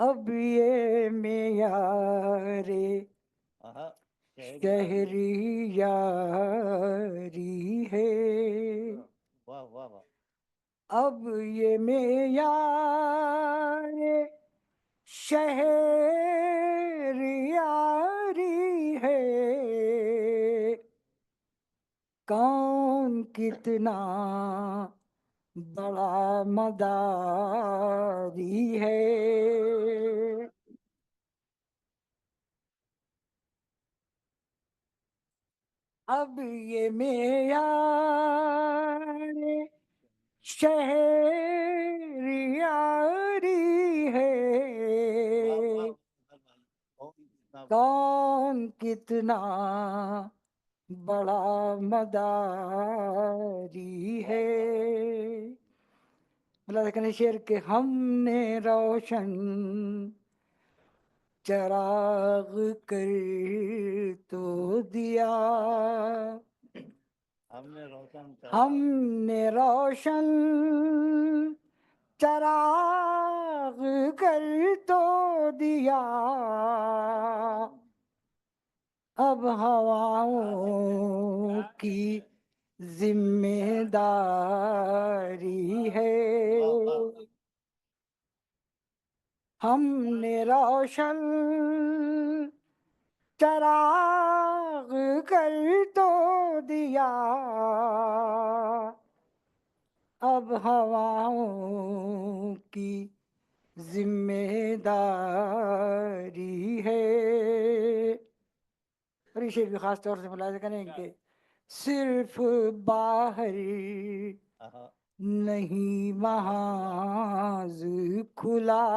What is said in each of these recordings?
اب یہ معیار شہری یاری ہے، واہ واہ واہ، اب یہ معیار شہر یاری ہے، کون کتنا بڑا مداری ہے، اب یہ معیار شہر یاری ہے، کون کتنا بڑا مداری ہے۔ اللہ کہنے شعر کہ ہم نے روشن چراغ کر تو دیا، ہم نے روشن چراغ کر تو دیا، اب ہواؤں کی ذمہ داری ہے، ہم نے روشن چراغ کر تو دیا، اب ہواؤں کی ذمہ داری ہے۔ اور یہ شعر بھی خاص طور سے ملاحظہ کریں کہ صرف باہر نہیں محاذ کھلا،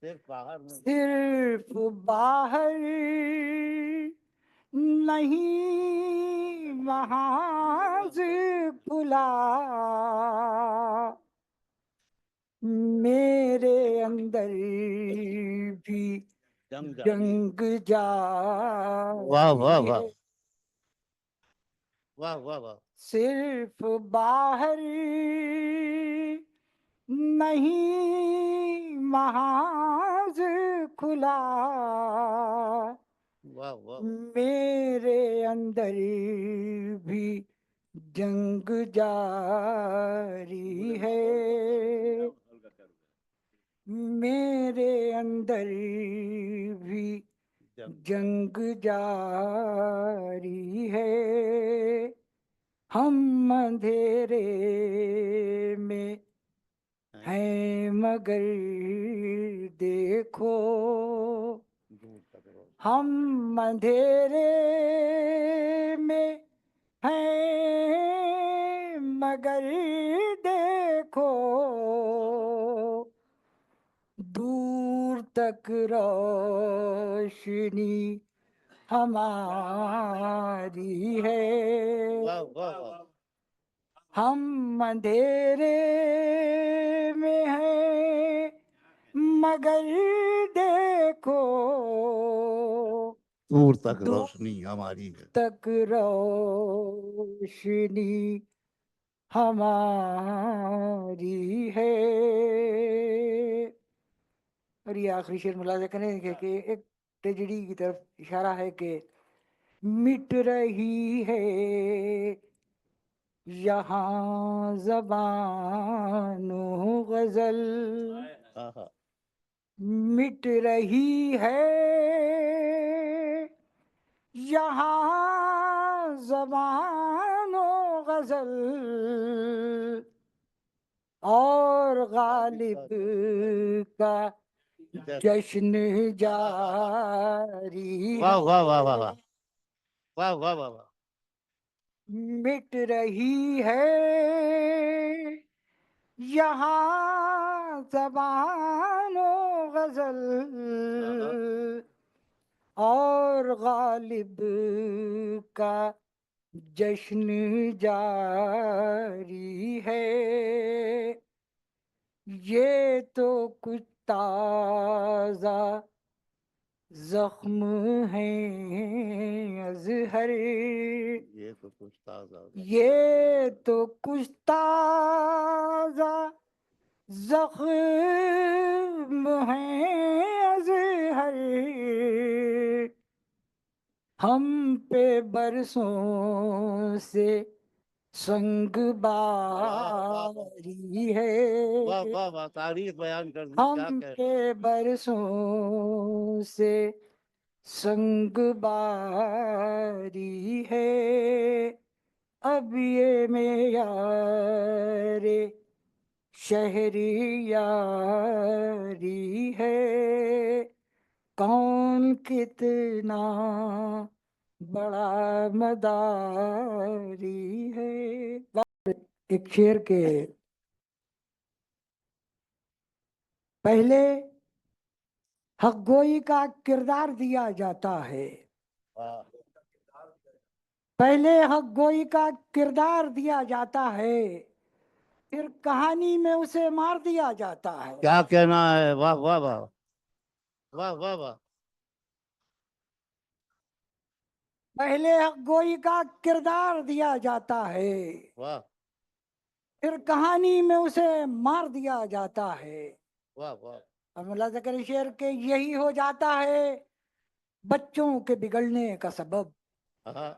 صرف باہر نہیں محاذ کھلا، میرے اندر بھی جنگ جاری ہے، واہ واہ واہ، صرف باہر نہیں محاذ کھلا، میرے اندر بھی جنگ جاری ہے، میرے اندر بھی جنگ جاری ہے، ہم اندھیرے میں ہیں مگر دیکھو، ہم اندھیرے میں ہیں مگر دیکھو، دور تک روشنی ہماری ہے، ہم اندھیرے میں ہیں مگر دیکھو، دور تک روشنی ہماری ہے، تک روشنی ہماری ہے۔ اور یہ آخری شعر ملاحظہ کریں کہ ایک ٹریجڈی کی طرف اشارہ ہے کہ مٹ رہی ہے یہاں زبان و غزل، مٹ رہی ہے یہاں زبان و غزل، اور غالب کا جشن جاری ہے، واہ واہ واہ واہ واہ واہ واہ واہ واہ، مٹ رہی ہے یہاں زبان و غزل، اور غالب کا جشن جاری ہے، یہ تو کچھ تازہ زخم ہیں اظہر، یہ تو کچھ تازہ، یہ تو کچھ تازہ زخم ہیں ازہر ہم پہ برسوں سے سنگ باری ہے، واہ واہ واہ، تاریخ بیان کر دی، کیا ہم کہ پہ برسوں سے سنگ باری ہے، اب یہ معیار شہری یاری ہے، کون کتنا بڑا مداری ہے۔ ایک شعر کے پہلے حق گوئی کا کردار دیا جاتا ہے، واہ، پہلے حق گوئی کا کردار دیا جاتا ہے، پھر کہانی میں اسے مار دیا جاتا ہے۔ کیا کہنا ہے، واہ واہ واہ واہ واہ واہ، پہلے حق گوئی کا کردار دیا جاتا ہے، واہ پھر کہانی میں اسے مار دیا جاتا ہے۔ واہ واہ، اور ملا ذکر شعر کے یہی ہو جاتا ہے بچوں کے بگڑنے کا سبب، ہاں،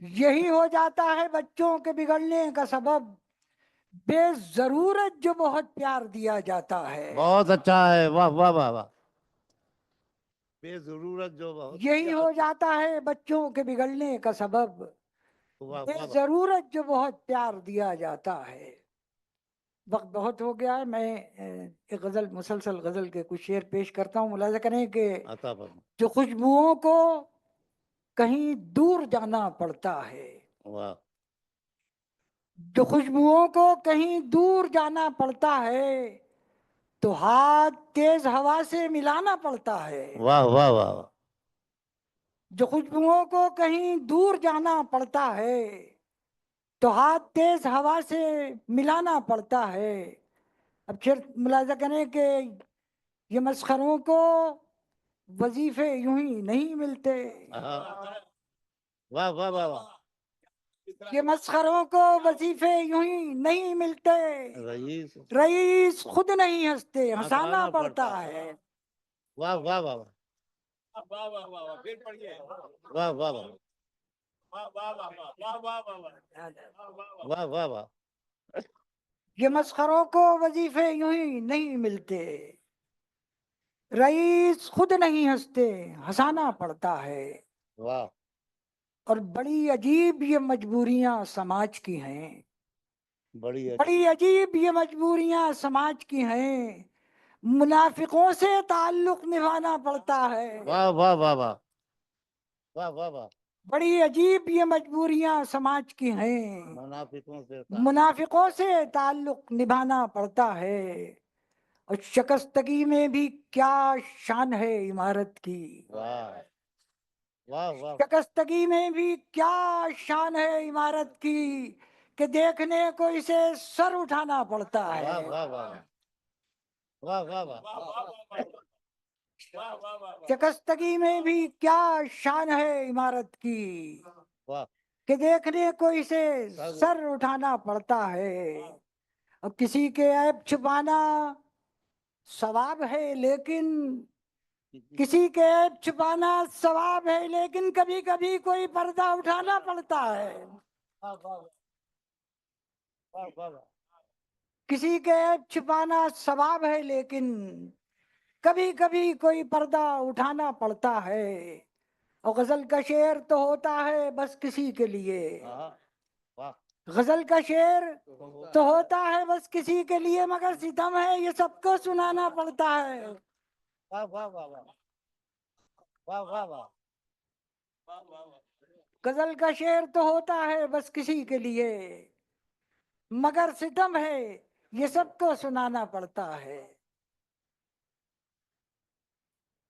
یہی ہو جاتا ہے بچوں کے بگڑنے کا سبب، بے ضرورت جو بہت پیار دیا جاتا ہے، بہت اچھا ہے، واہ واہ واہ واہ، بے ضرورت جو بہت یہی ہو جاتا ہے بچوں کے بگڑنے کا سبب، واہ بے واہ واہ، ضرورت جو بہت پیار دیا جاتا ہے۔ وقت بہت ہو گیا ہے، میں ایک غزل، مسلسل غزل کے کچھ شعر پیش کرتا ہوں، ملاحظہ کریں کہ عطا فرما، جو خوشبوؤں کو کہیں دور جانا پڑتا ہے، واہ جو خوشبوؤں کو کہیں دور جانا پڑتا ہے، تو ہاتھ تیز ہوا سے ملانا پڑتا ہے، واہ واہ واہ واہ، جو خوشبوؤں کو کہیں دور جانا پڑتا ہے، تو ہاتھ تیز ہوا سے ملانا پڑتا ہے۔ اب پھر ملاحظہ کریں کہ یہ مسخروں کو وظیفے یوں ہی نہیں ملتے، ہاں، واہ واہ واہ واہ، یہ مسخروں کو وظیفے یوں ہی نہیں ملتے، رئیس رئیس خود نہیں ہنستے، ہنسانا ہنسانا پڑتا پڑتا ہے۔ واہ واہ واہ واہ، واہ واہ واہ واہ واہ واہ، یہ مسخروں کو وظیفے یوں ہی نہیں ملتے، رئیس خود نہیں ہنستے، ہنسانا پڑتا ہے۔ واہ، اور بڑی عجیب یہ مجبوریاں سماج کی ہیں، بڑی بڑی عجیب یہ مجبوریاں سماج کی ہیں، منافقوں سے تعلق نبھانا پڑتا ہے۔ واہ واہ واہ واہ واہ واہ واہ، بڑی عجیب یہ مجبوریاں سماج کی ہیں، منافقوں سے منافقوں سے تعلق نبھانا پڑتا ہے۔ اور شکستگی میں بھی کیا شان ہے عمارت کی، واہ واہ واہ شکستگی میں بھی کیا شان ہے عمارت کی، کہ دیکھنے کو اسے سر اٹھانا پڑتا واہ ہے۔ واہ واہ واہ واہ واہ، شکستگی میں بھی کیا شان ہے عمارت کی، واہ، کہ دیکھنے کو اسے سر اٹھانا پڑتا ہے۔ اور کسی کے عیب چھپانا ثواب ہے، لیکن کسی کے عیب چھپانا ثواب ہے، لیکن کبھی کبھی کوئی پردہ اٹھانا پڑتا ہے۔ واہ واہ واہ واہ واہ، کسی کے عیب چھپانا ثواب ہے، لیکن کبھی کبھی کوئی پردہ اٹھانا پڑتا ہے۔ اور غزل کا شعر تو ہوتا ہے بس کسی کے لیے، ہاں، واہ، غزل کا شعر تو ہوتا ہے بس کسی کے لیے، مگر ستم ہے یہ سب کو سنانا پڑتا ہے۔ واہ واہ واہ واہ واہ واہ واہ، غزل کا شعر تو ہوتا ہے بس کسی کے لیے، مگر ستم ہے یہ سب کو سنانا پڑتا ہے۔